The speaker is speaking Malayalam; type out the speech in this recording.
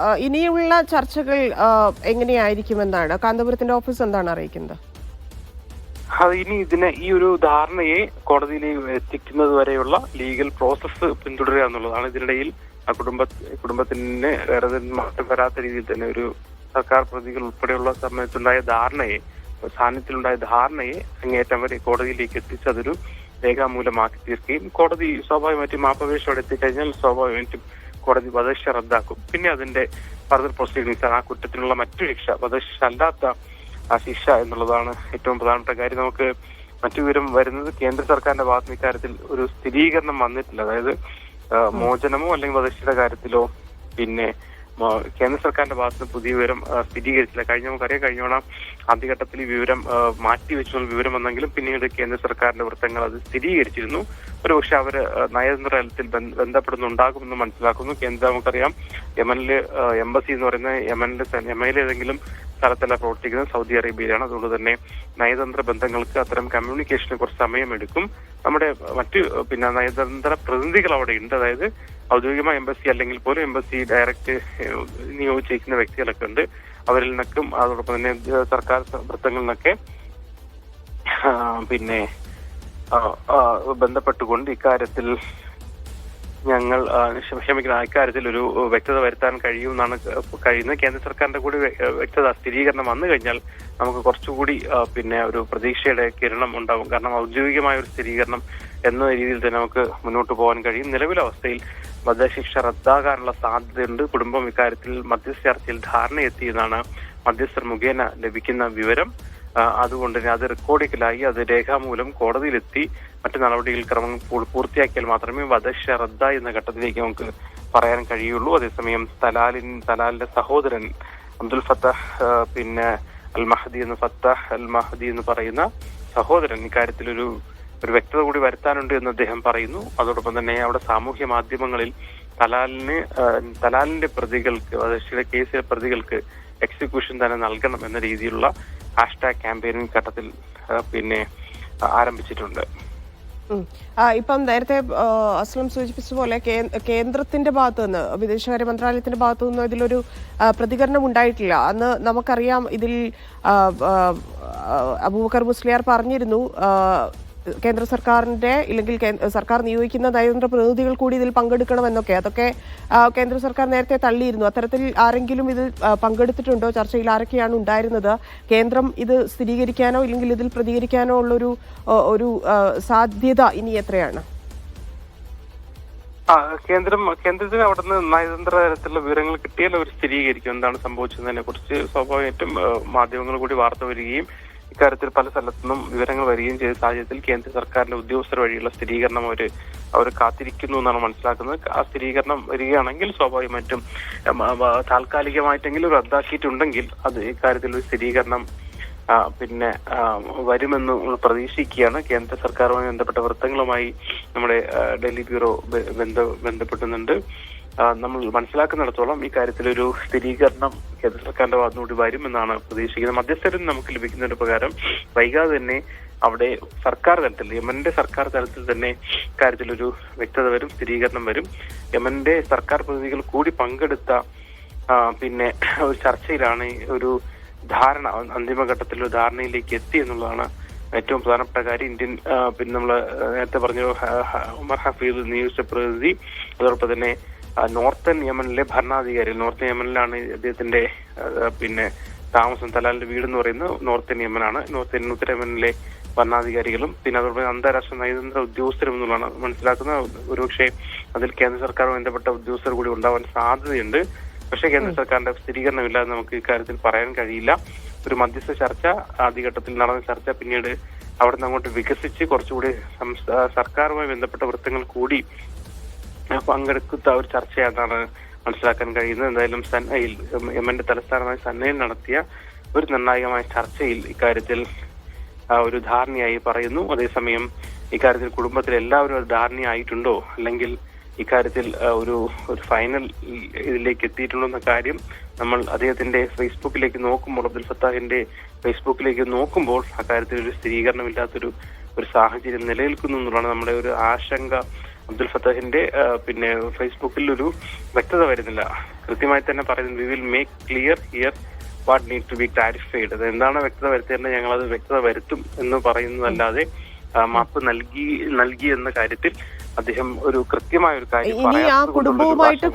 ഇനിയുള്ള ചർച്ചകൾ എങ്ങനെയായിരിക്കുമെന്നാണ് കാന്തപുരത്തിന്റെ ഓഫീസ് എന്താണ് അറിയിക്കുന്നത്? അത് ഇനി ഈ ഒരു ധാരണയെ കോടതിയിലേക്ക് എത്തിക്കുന്നത് വരെയുള്ള ലീഗൽ പ്രോസസ്സ് പിന്തുടരുക എന്നുള്ളതാണ്. ഇതിനിടയിൽ കുടുംബത്തിന് വേറെ മാറ്റം വരാത്ത രീതിയിൽ തന്നെ ഒരു സർക്കാർ പ്രതികൾ ഉൾപ്പെടെയുള്ള സമയത്തുണ്ടായ സാന്നിധ്യത്തിലുണ്ടായ ധാരണയെ അങ്ങേറ്റം വരെ കോടതിയിലേക്ക് എത്തിച്ച് അതൊരു രേഖാമൂലമാക്കി തീർക്കുകയും കോടതി സ്വാഭാവികമായിട്ടും മാപ്പപേക്ഷയോടെ എത്തിക്കഴിഞ്ഞാൽ സ്വാഭാവികമായിട്ടും കോടതി വധശിക്ഷ റദ്ദാക്കും. പിന്നെ അതിന്റെ ഫർദർ പ്രൊസീഡിങ്സ് ആ കുറ്റത്തിനുള്ള മറ്റു ശിക്ഷ, വധശിക്ഷ അല്ലാത്ത ആ ശിക്ഷ എന്നുള്ളതാണ് ഏറ്റവും പ്രധാനപ്പെട്ട കാര്യം. നമുക്ക് മറ്റു വിവരം വരുന്നത് കേന്ദ്ര സർക്കാരിന്റെ ഭാഗത്ത് ഇക്കാര്യത്തിൽ ഒരു സ്ഥിരീകരണം വന്നിട്ടില്ല. അതായത് മോചനമോ അല്ലെങ്കിൽ വധശിക്ഷയുടെ കാര്യത്തിലോ പിന്നെ കേന്ദ്ര സർക്കാരിന്റെ ഭാഗത്ത് പുതിയ വിവരം സ്ഥിരീകരിച്ചില്ല. നമുക്കറിയാം കഴിഞ്ഞോണം ആദ്യഘട്ടത്തിൽ ഈ വിവരം മാറ്റിവെച്ചുള്ള വിവരം വന്നെങ്കിലും പിന്നീട് കേന്ദ്ര സർക്കാരിന്റെ വൃത്തങ്ങൾ അത് സ്ഥിരീകരിച്ചിരുന്നു. ഒരുപക്ഷെ അവര് നയതന്ത്ര തലത്തിൽ ബന്ധപ്പെടുന്നുണ്ടാകുമെന്ന് മനസ്സിലാക്കുന്നു. നമുക്കറിയാം യമനില് എംബസി എന്ന് പറയുന്ന യമനിലെ ഏതെങ്കിലും സ്ഥലത്തല്ല പ്രവർത്തിക്കുന്നത്, സൗദി അറേബ്യയിലാണ്. അതുകൊണ്ട് തന്നെ നയതന്ത്ര ബന്ധങ്ങൾക്ക് അത്തരം കമ്മ്യൂണിക്കേഷന് കുറച്ച് സമയമെടുക്കും. നമ്മുടെ മറ്റ് നയതന്ത്ര പ്രതിനിധികൾ അവിടെ ഉണ്ട്. അതായത് ഔദ്യോഗികമായ എംബസി അല്ലെങ്കിൽ പോലും എംബസി ഡയറക്റ്റ് നിയോഗിച്ചിരിക്കുന്ന വ്യക്തികളൊക്കെ ഉണ്ട്. അവരിൽ നിന്നൊക്കെ അതോടൊപ്പം തന്നെ സർക്കാർ വൃത്തങ്ങളിൽ നിന്നൊക്കെ ബന്ധപ്പെട്ടുകൊണ്ട് ഇക്കാര്യത്തിൽ ഇക്കാര്യത്തിൽ ഒരു വ്യക്തത വരുത്താൻ കഴിയുമെന്നാണ് കഴിയുന്നത്. കേന്ദ്ര സർക്കാരിന്റെ കൂടി വ്യക്തത സ്ഥിരീകരണം വന്നു കഴിഞ്ഞാൽ നമുക്ക് കുറച്ചുകൂടി ഒരു പ്രതീക്ഷയുടെ കിരണം ഉണ്ടാകും. കാരണം ഔദ്യോഗികമായ ഒരു സ്ഥിരീകരണം എന്ന രീതിയിൽ തന്നെ നമുക്ക് മുന്നോട്ട് പോകാൻ കഴിയും. നിലവിലെ അവസ്ഥയിൽ വധശിക്ഷ റദ്ദാകാനുള്ള സാധ്യതയുണ്ട്. കുടുംബം ഇക്കാര്യത്തിൽ മധ്യസ്ഥ ചർച്ചയിൽ ധാരണയെത്തിയെന്നാണ് മധ്യസ്ഥർ മുഖേന ലഭിക്കുന്ന വിവരം. അതുകൊണ്ട് തന്നെ അത് റെക്കോർഡിക്കലായി അത് രേഖാമൂലം കോടതിയിലെത്തി മറ്റു നടപടികൾ ക്രമങ്ങൾ പൂർത്തിയാക്കിയാൽ മാത്രമേ വധശിക്ഷ റദ്ദായി എന്ന ഘട്ടത്തിലേക്ക് നമുക്ക് പറയാൻ കഴിയുള്ളൂ. അതേസമയം തലാലിന്റെ സഹോദരൻ അബ്ദുൽ ഫത്താഹ് അൽ മഹദി എന്ന് പറയുന്ന സഹോദരൻ ഇക്കാര്യത്തിൽ ഒരു വ്യക്തത കൂടി വരുത്താനുണ്ട് എന്ന് അദ്ദേഹം പറയുന്നു. അതോടൊപ്പം തന്നെ അവിടെ സാമൂഹ്യ മാധ്യമങ്ങളിൽ തലാലിന്റെ പ്രതികൾക്ക്, വധശിക്ഷയുടെ കേസിലെ പ്രതികൾക്ക് എക്സിക്യൂഷൻ തന്നെ നൽകണം എന്ന രീതിയിലുള്ള ഹാഷ്ടാഗ് ക്യാമ്പയിനിങ് ഘട്ടത്തിൽ ആരംഭിച്ചിട്ടുണ്ട്. ഇപ്പം നേരത്തെ അസ്ലം സൂചിപ്പിച്ച പോലെ കേന്ദ്രത്തിന്റെ ഭാഗത്തു നിന്ന്, വിദേശകാര്യ മന്ത്രാലയത്തിന്റെ ഭാഗത്തു നിന്ന് ഇതിലൊരു പ്രതികരണം ഉണ്ടായിട്ടില്ല. അന്ന് നമുക്കറിയാം ഇതിൽ അബൂബക്കർ മുസ്ലിയാർ പറഞ്ഞിരുന്നു കേന്ദ്ര സർക്കാരിന്റെ ഇല്ലെങ്കിൽ സർക്കാർ നിയോഗിക്കുന്ന നയതന്ത്ര പ്രതിനിധികൾ കൂടി ഇതിൽ പങ്കെടുക്കണമെന്നൊക്കെ. അതൊക്കെ കേന്ദ്ര സർക്കാർ നേരത്തെ തള്ളിയിരുന്നു. അത്തരത്തിൽ ആരെങ്കിലും ഇതിൽ പങ്കെടുത്തിട്ടുണ്ടോ? ചർച്ചയിൽ ആരൊക്കെയാണ് ഉണ്ടായിരുന്നത്? കേന്ദ്രം ഇത് സ്ഥിരീകരിക്കാനോ ഇല്ലെങ്കിൽ ഇതിൽ പ്രതികരിക്കാനോ ഉള്ളൊരു സാധ്യത ഇനി എത്രയാണ്? കേന്ദ്രത്തിന് അവിടുന്ന് നയതന്ത്ര തരത്തിലുള്ള വിവരങ്ങൾ കിട്ടിയാൽ അവർ സ്ഥിരീകരിക്കും എന്താണ് സംഭവിച്ചതിനെ കുറിച്ച്. സ്വാഭാവികമായിട്ടും മാധ്യമങ്ങൾ കൂടി വാർത്ത വരികയും ഇക്കാര്യത്തിൽ പല സ്ഥലത്തുനിന്നും വിവരങ്ങൾ വരികയും ചെയ്ത സാഹചര്യത്തിൽ കേന്ദ്ര സർക്കാരിന്റെ ഉദ്യോഗസ്ഥർ വഴിയുള്ള സ്ഥിരീകരണം അവർ കാത്തിരിക്കുന്നു എന്നാണ് മനസ്സിലാക്കുന്നത്. ആ സ്ഥിരീകരണം വരികയാണെങ്കിൽ സ്വാഭാവികമായിട്ടും താൽക്കാലികമായിട്ടെങ്കിലും റദ്ദാക്കിയിട്ടുണ്ടെങ്കിൽ അത് ഇക്കാര്യത്തിൽ ഒരു സ്ഥിരീകരണം വരുമെന്ന് പ്രതീക്ഷിക്കുകയാണ്. കേന്ദ്ര സർക്കാരുമായി ബന്ധപ്പെട്ട വൃത്തങ്ങളുമായി നമ്മുടെ ഡൽഹി ബ്യൂറോ ബന്ധപ്പെടുന്നുണ്ട്. നമ്മൾ മനസ്സിലാക്കുന്നിടത്തോളം ഈ കാര്യത്തിലൊരു സ്ഥിരീകരണം കേന്ദ്ര സർക്കാരിന്റെ ഭാഗത്തുകൂടി വരുമെന്നാണ് പ്രതീക്ഷിക്കുന്നത്. മധ്യസ്ഥരിൽ നമുക്ക് ലഭിക്കുന്നതിന്റെ പ്രകാരം വൈകാതെ തന്നെ അവിടെ സർക്കാർ തലത്തിൽ, യമന്റെ സർക്കാർ തലത്തിൽ തന്നെ ഇക്കാര്യത്തിലൊരു വ്യക്തത വരും, സ്ഥിരീകരണം വരും. യമന്റെ സർക്കാർ പ്രതിനിധികൾ കൂടി പങ്കെടുത്ത ഒരു ചർച്ചയിലാണ് ഒരു ധാരണ, അന്തിമഘട്ടത്തിൽ ഒരു ധാരണയിലേക്ക് എത്തി എന്നുള്ളതാണ് ഏറ്റവും പ്രധാനപ്പെട്ട കാര്യം. ഇന്ത്യൻ നമ്മൾ നേരത്തെ പറഞ്ഞു ഉമർ ഹഫീദ് നിയോഗിച്ച പ്രതിനിധി, അതോടൊപ്പം തന്നെ നോർത്തേൺ യമനിലെ ഭരണാധികാരി, നോർത്തേൺ യമനിലാണ് അദ്ദേഹത്തിന്റെ താമസം. തലാലിന്റെ വീട് എന്ന് പറയുന്നത് നോർത്തേൺ യമനാണ്. ഉത്തര യമനിലെ ഭരണാധികാരികളും അതോടൊപ്പം അന്താരാഷ്ട്ര നയതന്ത്ര ഉദ്യോഗസ്ഥരും എന്നുള്ളതാണ് മനസ്സിലാക്കുന്നത്. ഒരുപക്ഷെ അതിൽ കേന്ദ്ര സർക്കാരുമായി ബന്ധപ്പെട്ട ഉദ്യോഗസ്ഥർ കൂടി ഉണ്ടാവാൻ സാധ്യതയുണ്ട്. പക്ഷേ കേന്ദ്ര സർക്കാരിന്റെ സ്ഥിരീകരണമില്ലാതെ നമുക്ക് ഇക്കാര്യത്തിൽ പറയാൻ കഴിയില്ല. ഒരു മധ്യസ്ഥ ചർച്ച, ആദ്യഘട്ടത്തിൽ നടന്ന ചർച്ച പിന്നീട് അവിടുന്ന് അങ്ങോട്ട് വികസിച്ച് കുറച്ചുകൂടി സർക്കാരുമായി ബന്ധപ്പെട്ട വൃത്തങ്ങൾ കൂടി പങ്കെടുക്കുന്ന ഒരു ചർച്ചയാണെന്നാണ് മനസ്സിലാക്കാൻ കഴിയുന്നത്. എന്തായാലും സന്നയിൽ, യമന്റെ തലസ്ഥാനമായ സന്നയിൽ നടത്തിയ ഒരു നിർണായകമായ ചർച്ചയിൽ ഇക്കാര്യത്തിൽ ഒരു ധാരണയായി പറയുന്നു. അതേസമയം ഇക്കാര്യത്തിൽ കുടുംബത്തിൽ എല്ലാവരും അത് ധാരണയായിട്ടുണ്ടോ അല്ലെങ്കിൽ ഇക്കാര്യത്തിൽ ഒരു ഫൈനൽ ഇതിലേക്ക് എത്തിയിട്ടുണ്ടോ എന്ന കാര്യം നമ്മൾ അദ്ദേഹത്തിന്റെ ഫേസ്ബുക്കിലേക്ക് നോക്കുമ്പോൾ, അബ്ദുൽ ഫത്താഹിന്റെ ഫേസ്ബുക്കിലേക്ക് നോക്കുമ്പോൾ അക്കാര്യത്തിൽ ഒരു സ്ഥിരീകരണമില്ലാത്തൊരു സാഹചര്യം നിലനിൽക്കുന്നു എന്നുള്ളതാണ് നമ്മുടെ ഒരു ആശങ്ക അബ്ദുൽ ഫത്താഹിന്റെ പിന്നെ ഫേസ്ബുക്കിൽ ഒരു വ്യക്തത വരുന്നില്ല. കൃത്യമായി തന്നെ പറയുന്നത്, we will make clear here what need to be clarified. അത് എന്താണ് വ്യക്തത വരുത്തേണ്ടത്, ഞങ്ങളത് വ്യക്തത വരുത്തും എന്ന് പറയുന്നതല്ലാതെ മാപ്പ് നൽകി എന്ന കാര്യത്തിൽ അദ്ദേഹം ഒരു കൃത്യമായ ഒരു കാര്യം ഇനി ആ കുടുംബവുമായിട്ട്